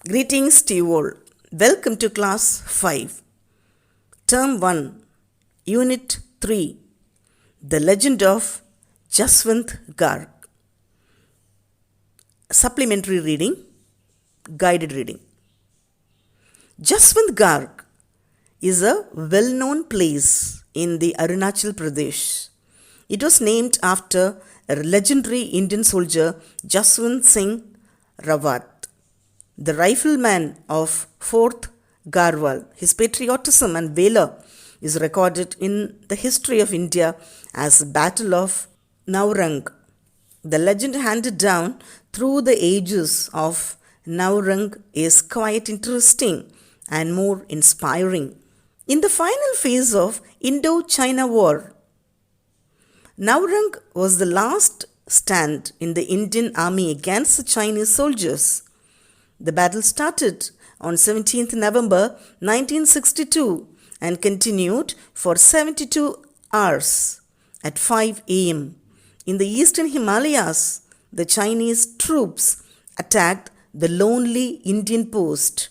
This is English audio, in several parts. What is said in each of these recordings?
Greetings to you all. Welcome to class 5, term 1, unit 3, The Legend of Jaswant Garg. Supplementary reading, guided reading. Jaswant Garg is a well-known place in the Arunachal Pradesh. It was named after a legendary Indian soldier Jaswant Singh Rawat, the rifleman of 4th Garhwal. His patriotism and valor is recorded in the history of India as Battle of Naurang. The legend handed down through the ages of Naurang is quite interesting and more inspiring. In the final phase of Indo-China War, Naurang was the last stand in the Indian army against the Chinese soldiers. The battle started on 17th November 1962 and continued for 72 hours at 5 am. In the eastern Himalayas, the Chinese troops attacked the lonely Indian post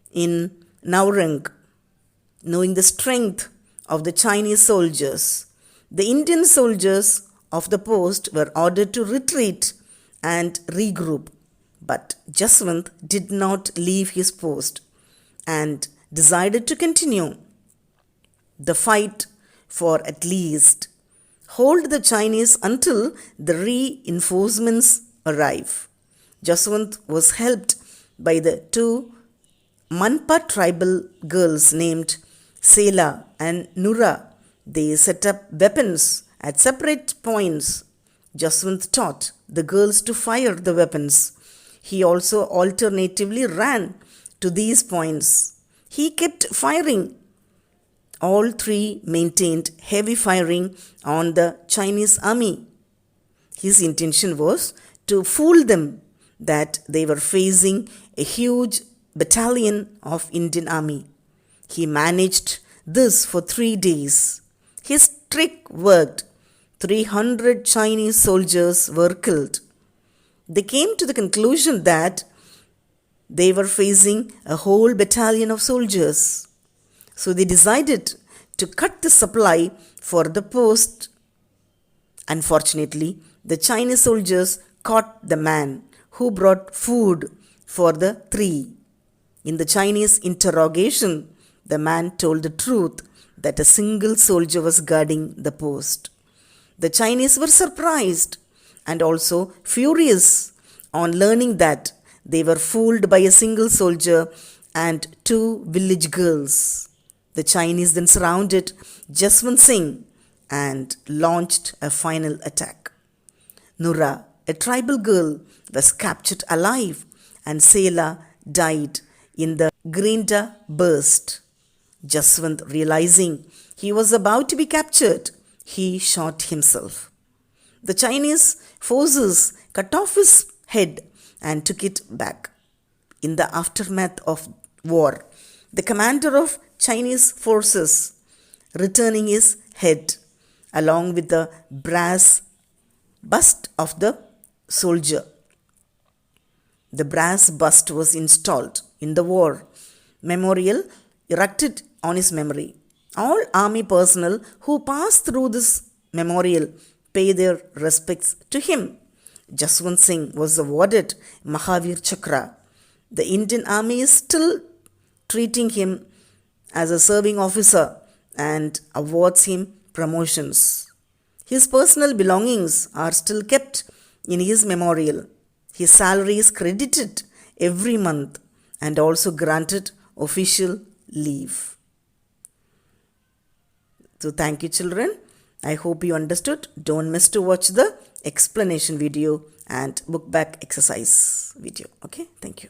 in Naurang. Knowing the strength of the Chinese soldiers, the Indian soldiers of the post were ordered to retreat and regroup. But Jaswant did not leave his post and decided to continue the fight for at least hold the Chinese until the reinforcements arrive. Jaswant was helped by the two Manpa tribal girls named Sela and Nura. They set up weapons at separate points. Jaswant taught the girls to fire the weapons. He also alternatively ran to these points. He kept firing. All three maintained heavy firing on the Chinese army. His intention was to fool them that they were facing a huge battalion of Indian army. He managed this for 3 days. His trick worked. 300 Chinese soldiers were killed. They came to the conclusion that they were facing a whole battalion of soldiers. So they decided to cut the supply for the post. Unfortunately, the Chinese soldiers caught the man who brought food for the three. In the Chinese interrogation, the man told the truth that a single soldier was guarding the post. The Chinese were surprised and also furious on learning that they were fooled by a single soldier and two village girls. The Chinese then surrounded Jaswant Singh and launched a final attack. Nura, a tribal girl, was captured alive and Sela died in the Grinda burst. Jaswant, realizing he was about to be captured, he shot himself. The Chinese forces cut off his head and took it back. In the aftermath of war, the commander of Chinese forces returning his head along with the brass bust of the soldier. The brass bust was installed in the war memorial erected on his memory. All army personnel who pass through this memorial pay their respects to him. Jaswant Singh was awarded Mahavir Chakra. The Indian army is still treating him as a serving officer and awards him promotions. His personal belongings are still kept in his memorial. His salary is credited every month and also granted official leave. So thank you, children. I hope you understood. Don't miss to watch the explanation video and book back exercise video. Okay, thank you.